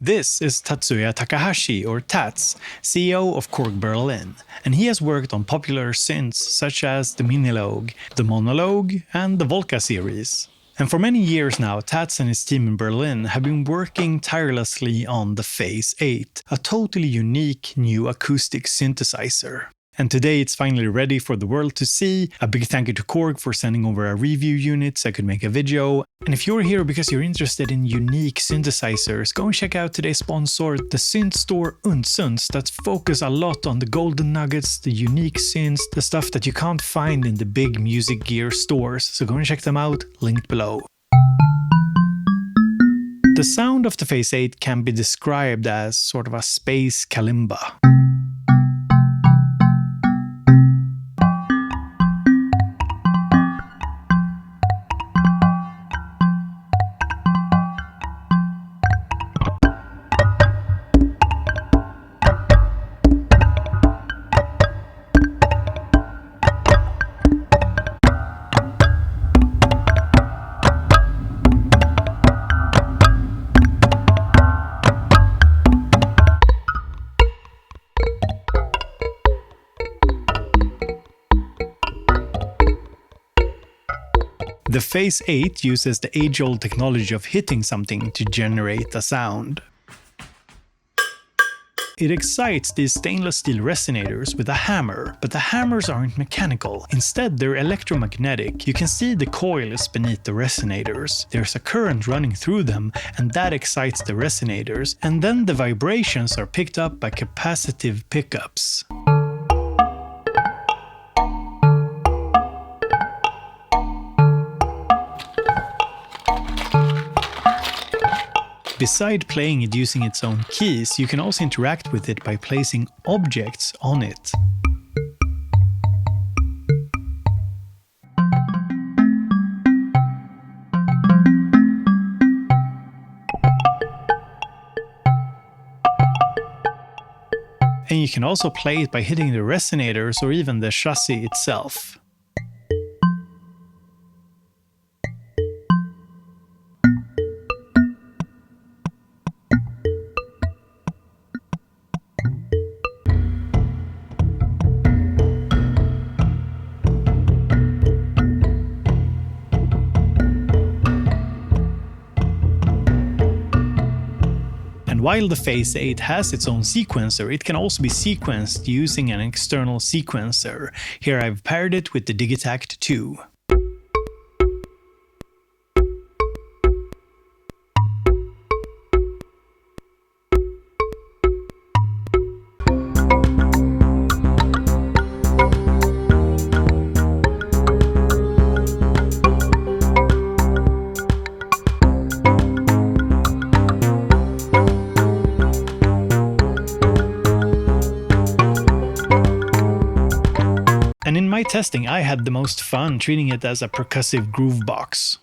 This is Tatsuya Takahashi, or Tats, CEO of KORG Berlin, and he has worked on popular synths such as the Minilogue, the Monologue, and the Volca series. And for many years now, Tats and his team in Berlin have been working tirelessly on the PHASE8, a totally unique new acoustic synthesizer. And today it's finally ready for the world to see. A big thank you to KORG for sending over a review unit so I could make a video. And if you're here because you're interested in unique synthesizers, go and check out today's sponsor, the synth store Unsunds, that focus a lot on the golden nuggets, the unique synths, the stuff that you can't find in the big music gear stores. So go and check them out, linked below. The sound of the PHASE8 can be described as sort of a space kalimba. The PHASE8 uses the age-old technology of hitting something to generate a sound. It excites these stainless steel resonators with a hammer, but the hammers aren't mechanical. Instead, they're electromagnetic. You can see the coils beneath the resonators. There's a current running through them, and that excites the resonators, and then the vibrations are picked up by capacitive pickups. Beside playing it using its own keys, you can also interact with it by placing objects on it. And you can also play it by hitting the resonators or even the chassis itself. While the PHASE8 has its own sequencer, it can also be sequenced using an external sequencer. Here I've paired it with the Digitact 2. And in my testing, I had the most fun treating it as a percussive groove box.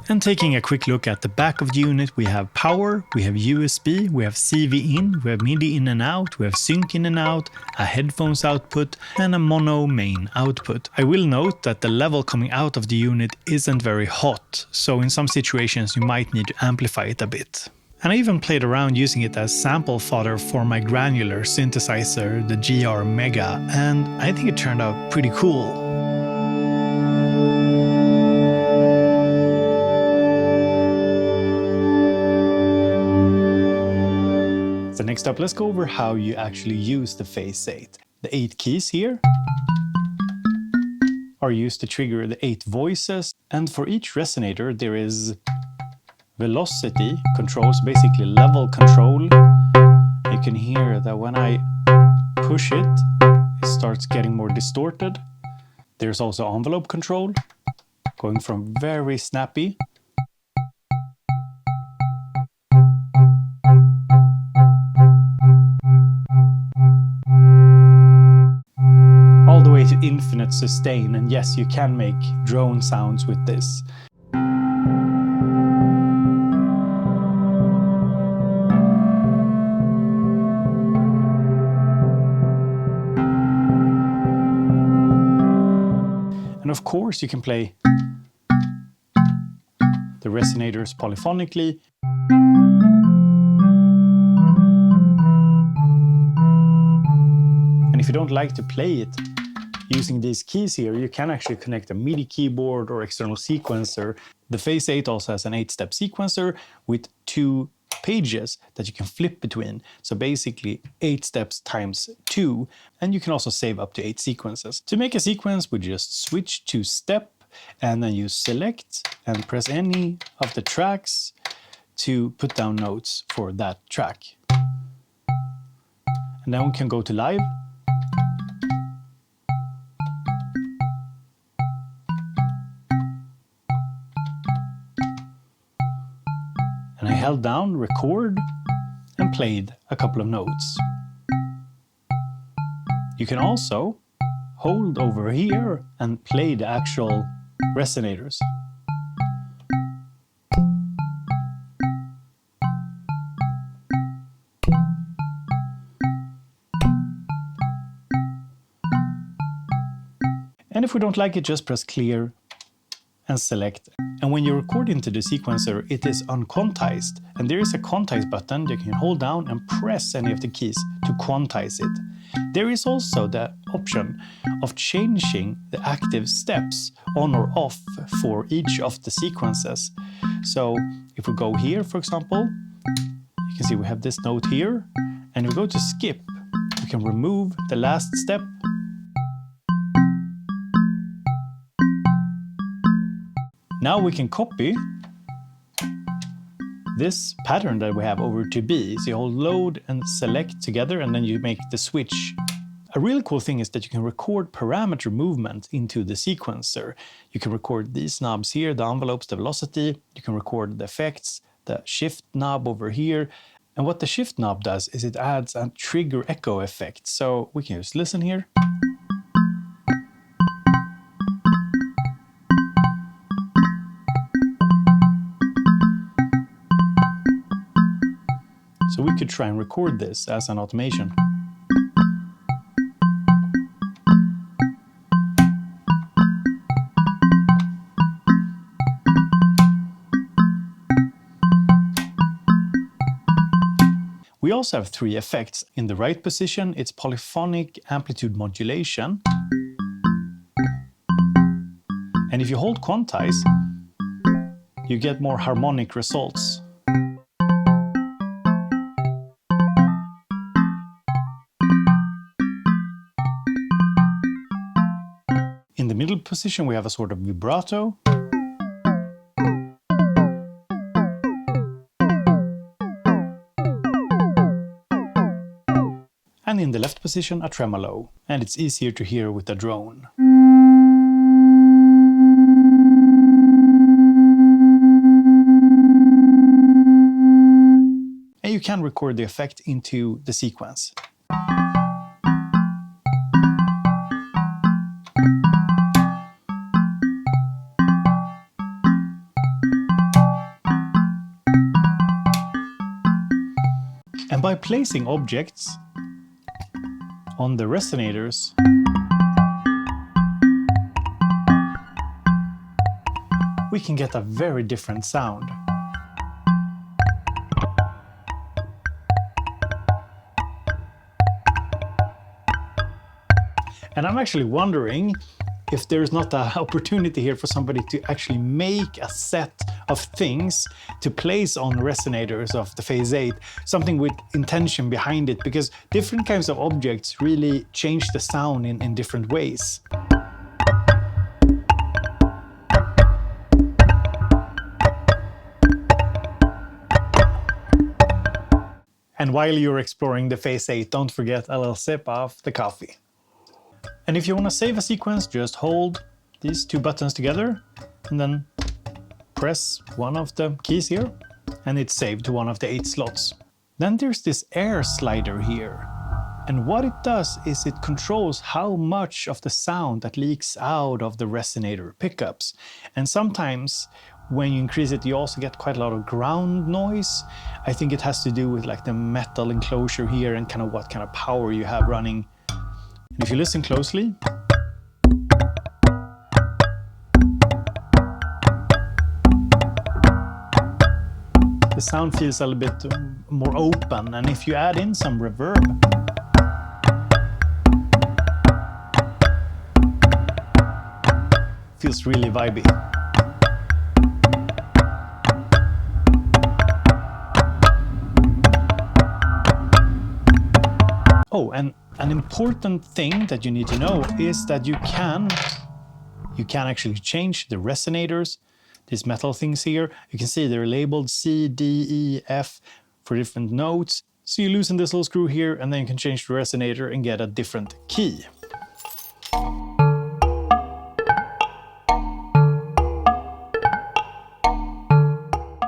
And taking a quick look at the back of the unit, we have power, we have USB, we have CV in, we have MIDI in and out, we have sync in and out, a headphones output, and a mono main output. I will note that the level coming out of the unit isn't very hot, so in some situations you might need to amplify it a bit. And I even played around using it as sample fodder for my granular synthesizer, the GR Mega, and I think it turned out pretty cool. So next up, let's go over how you actually use the PHASE8. The 8 keys here are used to trigger the 8 voices, and for each resonator there is velocity controls, basically level control. You can hear that when I push it, it starts getting more distorted. There's also envelope control, going from very snappy infinite sustain, and yes, you can make drone sounds with this. And of course you can play the resonators polyphonically. And if you don't like to play it using these keys here, you can actually connect a MIDI keyboard or external sequencer. The Phase8 also has an 8-step sequencer with 2 pages that you can flip between. So basically 8 steps times 2, and you can also save up to 8 sequences. To make a sequence, we just switch to step, and then you select and press any of the tracks to put down notes for that track. And then we can go to live. And I held down record and played a couple of notes. You can also hold over here and play the actual resonators. And if we don't like it, just press clear and select. And when you record into the sequencer, it is unquantized. And there is a quantize button that you can hold down and press any of the keys to quantize it. There is also the option of changing the active steps on or off for each of the sequences. So if we go here, for example, you can see we have this note here. And if we go to skip, we can remove the last step. Now we can copy this pattern that we have over to B. So you hold load and select together, and then you make the switch. A really cool thing is that you can record parameter movement into the sequencer. You can record these knobs here, the envelopes, the velocity. You can record the effects, the shift knob over here. And what the shift knob does is it adds a trigger echo effect. So we can just listen here. So we could try and record this as an automation. We also have 3 effects. In the right position, it's polyphonic amplitude modulation. And if you hold quantize, you get more harmonic results. In the middle position, we have a sort of vibrato. And in the left position, a tremolo. And it's easier to hear with the drone. And you can record the effect into the sequence. And by placing objects on the resonators, we can get a very different sound. And I'm actually wondering if there's not an opportunity here for somebody to actually make a set of things to place on resonators of the Phase8, something with intention behind it, because different kinds of objects really change the sound in different ways. And while you're exploring the Phase8, don't forget a little sip of the coffee. And if you want to save a sequence, just hold these 2 buttons together and then press one of the keys here, and it's saved to one of the 8 slots. Then there's this air slider here. And what it does is it controls how much of the sound that leaks out of the resonator pickups. And sometimes when you increase it, you also get quite a lot of ground noise. I think it has to do with like the metal enclosure here and kind of what kind of power you have running. And if you listen closely, the sound feels a little bit more open. And if you add in some reverb, feels really vibey. Oh, and an important thing that you need to know is that you can actually change the resonators, these metal things here. You can see they're labeled C, D, E, F for different notes. So you loosen this little screw here and then you can change the resonator and get a different key.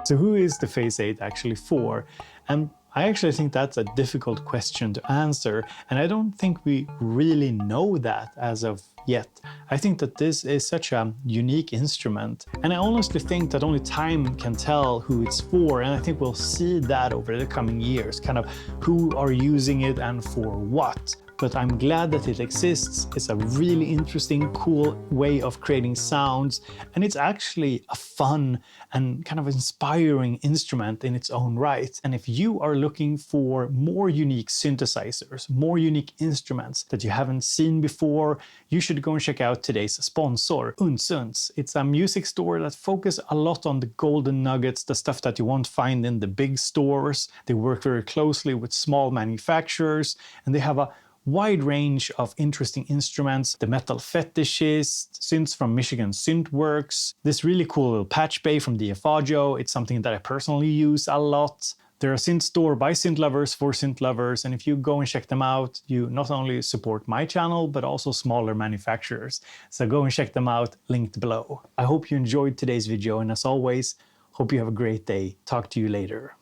So who is the Phase 8 actually for? And I actually think that's a difficult question to answer, and I don't think we really know that as of yet. I think that this is such a unique instrument, and I honestly think that only time can tell who it's for, and I think we'll see that over the coming years, kind of who are using it and for what. But I'm glad that it exists. It's a really interesting, cool way of creating sounds, and it's actually a fun and kind of inspiring instrument in its own right. And if you are looking for more unique synthesizers, more unique instruments that you haven't seen before, you should go and check out today's sponsor, Unsunds. It's a music store that focuses a lot on the golden nuggets, the stuff that you won't find in the big stores. They work very closely with small manufacturers, and they have a wide range of interesting instruments, the Metal Fetishist, synths from Michigan Synthworks, this really cool little patch bay from DFaudio. It's something that I personally use a lot. They're a synth store by synth lovers for synth lovers, and if you go and check them out, you not only support my channel, but also smaller manufacturers. So go and check them out, linked below. I hope you enjoyed today's video, and as always, hope you have a great day. Talk to you later.